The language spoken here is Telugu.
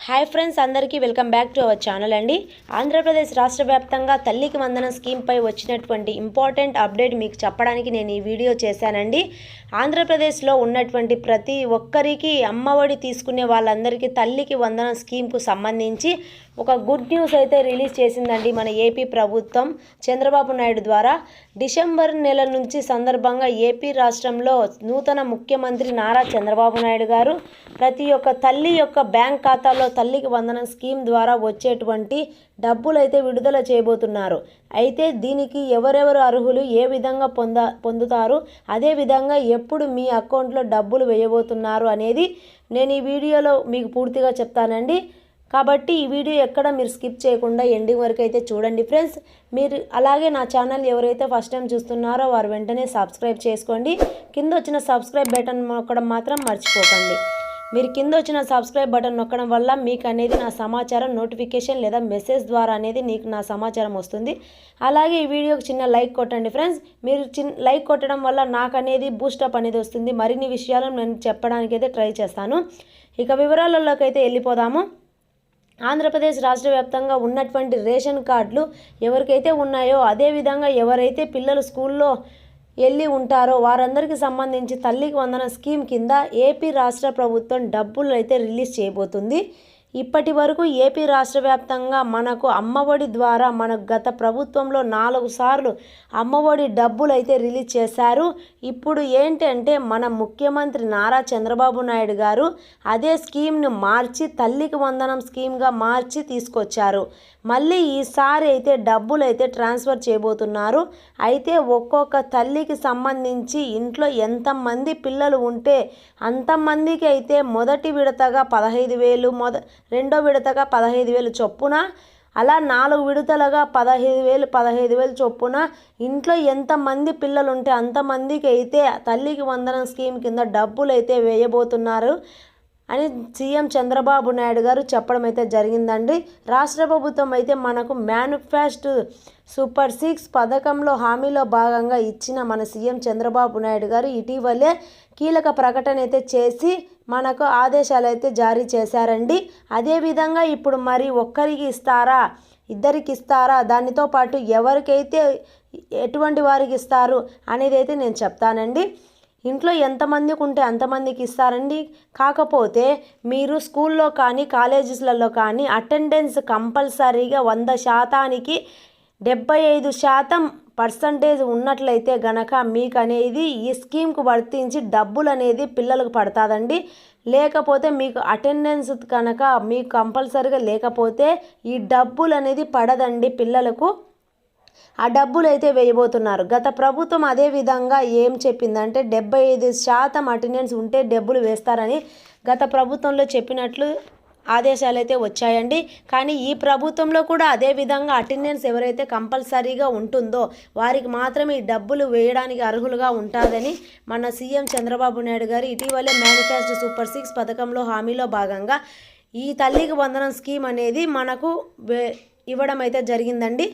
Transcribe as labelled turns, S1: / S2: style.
S1: హాయ్ ఫ్రెండ్స్, అందరికీ welcome back to our channel అండి. ఆంధ్రప్రదేశ్ రాష్ట్ర వ్యాప్తంగా తల్లికి వందనం స్కీమ్పై వచ్చినటువంటి ఇంపార్టెంట్ అప్డేట్ మీకు చెప్పడానికి నేను ఈ వీడియో చేశానండి. ఆంధ్రప్రదేశ్లో ఉన్నటువంటి ప్రతి ఒక్కరికి అమ్మఒడి తీసుకునే వాళ్ళందరికీ తల్లికి వందనం స్కీమ్కు సంబంధించి ఒక గుడ్ న్యూస్ అయితే రిలీజ్ చేసిందండి మన ఏపీ ప్రభుత్వం చంద్రబాబు నాయుడు ద్వారా. డిసెంబర్ నెల నుంచి సందర్భంగా ఏపీ రాష్ట్రంలో నూతన ముఖ్యమంత్రి నారా చంద్రబాబు నాయుడు గారు ప్రతి ఒక్క తల్లి యొక్క బ్యాంక్ ఖాతాలో తల్లికి వందనం స్కీమ్ ద్వారా వచ్చేటువంటి డబ్బులు అయితే విడుదల చేయబోతున్నారు. అయితే దీనికి ఎవరెవరు అర్హులు, ఏ విధంగా పొందుతారు, అదేవిధంగా ఎప్పుడు మీ అకౌంట్లో డబ్బులు వేయబోతున్నారు అనేది నేను ఈ వీడియోలో మీకు పూర్తిగా చెప్తానండి. కాబట్టి ఈ వీడియో ఎక్కడ మీరు స్కిప్ చేయకుండా ఎండింగ్ వరకు అయితే చూడండి ఫ్రెండ్స్. మీరు అలాగే నా ఛానల్ ఎవరైతే ఫస్ట్ టైం చూస్తున్నారో వారు వెంటనే సబ్స్క్రైబ్ చేసుకోండి. కింద వచ్చిన సబ్స్క్రైబ్ బటన్ నొక్కడం మాత్రం మర్చిపోకండి. మీరు కింద వచ్చిన సబ్స్క్రైబ్ బటన్ నొక్కడం వల్ల మీకు అనేది నా సమాచారం నోటిఫికేషన్ లేదా మెసేజ్ ద్వారా అనేది నీకు నా సమాచారం వస్తుంది. అలాగే ఈ వీడియోకి చిన్న లైక్ కొట్టండి ఫ్రెండ్స్. మీరు లైక్ కొట్టడం వల్ల నాకు అనేది బూస్టప్ అనేది వస్తుంది. మరిన్ని విషయాలను నేను చెప్పడానికి అయితే ట్రై చేస్తాను. ఇక వివరాలలోకి అయితే వెళ్ళిపోదాము. ఆంధ్రప్రదేశ్ రాష్ట్ర వ్యాప్తంగా ఉన్నటువంటి రేషన్ కార్డులు ఎవరికైతే ఉన్నాయో, అదేవిధంగా ఎవరైతే పిల్లలు స్కూల్లో వెళ్ళి ఉంటారో వారందరికీ సంబంధించి తల్లికి వందనం స్కీమ్ కింద ఏపీ రాష్ట్ర ప్రభుత్వం డబ్బులు అయితే రిలీజ్ చేయబోతుంది. ఇప్పటి వరకు ఏపీ రాష్ట్ర వ్యాప్తంగా మనకు అమ్మఒడి ద్వారా మనకు గత ప్రభుత్వంలో 4 సార్లు అమ్మఒడి డబ్బులు అయితే రిలీజ్ చేశారు. ఇప్పుడు ఏంటంటే మన ముఖ్యమంత్రి నారా చంద్రబాబు నాయుడు గారు అదే స్కీమ్ను మార్చి తల్లికి వందనం స్కీమ్గా మార్చి తీసుకొచ్చారు. మళ్ళీ ఈసారి అయితే డబ్బులు అయితే ట్రాన్స్ఫర్ చేయబోతున్నారు. అయితే ఒక్కొక్క తల్లికి సంబంధించి ఇంట్లో ఎంతమంది పిల్లలు ఉంటే అంతమందికి అయితే మొదటి విడతగా 15,000, రెండో విడతగా 15,000 చొప్పున, అలా 4 విడతలుగా 15,000 చొప్పున ఇంట్లో ఎంతమంది పిల్లలు ఉంటే అంతమందికి అయితే తల్లికి వందనం స్కీమ్ కింద డబ్బులు అయితే వేయబోతున్నారు అని సీఎం చంద్రబాబు నాయుడు గారు చెప్పడం అయితే జరిగిందండి. రాష్ట్ర ప్రభుత్వం అయితే మనకు మేనిఫెస్టో సూపర్ 6 పథకంలో హామీలో భాగంగా ఇచ్చిన మన సీఎం చంద్రబాబు నాయుడు గారు ఇటీవలే కీలక ప్రకటన అయితే చేసి మనకు ఆదేశాలు అయితే జారీ చేశారండి. అదేవిధంగా ఇప్పుడు మరి ఒక్కరికి ఇస్తారా, ఇద్దరికి ఇస్తారా, దానితో పాటు ఎవరికైతే ఎటువంటి వారికి ఇస్తారు అనేది అయితే నేను చెప్తానండి. ఇంట్లో ఎంతమందికి ఉంటే అంతమందికి ఇస్తారండి. కాకపోతే మీరు స్కూల్లో కానీ కాలేజెస్లలో కానీ అటెండెన్స్ కంపల్సరీగా 100%కి 75% ఉన్నట్లయితే గనక మీకు అనేది ఈ స్కీమ్కు వర్తించి డబ్బులు అనేది పిల్లలకు పడుతుందండి. లేకపోతే మీకు అటెండెన్స్ కనుక మీకు కంపల్సరీగా లేకపోతే ఈ డబ్బులు అనేది పడదండి పిల్లలకు. ఆ డబ్బులు అయితే వేయబోతున్నారు. గత ప్రభుత్వం అదే విధంగా ఏం చెప్పిందంటే 75% అటెండెన్స్ ఉంటే డబ్బులు వేస్తారని గత ప్రభుత్వంలో చెప్పినట్లు ఆదేశాలు అయితే వచ్చాయండి. కానీ ఈ ప్రభుత్వంలో కూడా అదే విధంగా అటెండెన్స్ ఎవరైతే కంపల్సరీగా ఉంటుందో వారికి మాత్రమే ఈ డబ్బులు వేయడానికి అర్హులుగా ఉంటుందని మన సీఎం చంద్రబాబు నాయుడు గారు ఇటీవలే మేనిఫెస్టో సూపర్ 6 పథకంలో హామీలో భాగంగా ఈ తల్లికి వందనం స్కీమ్ అనేది మనకు ఇవ్వడం అయితే జరిగిందండి.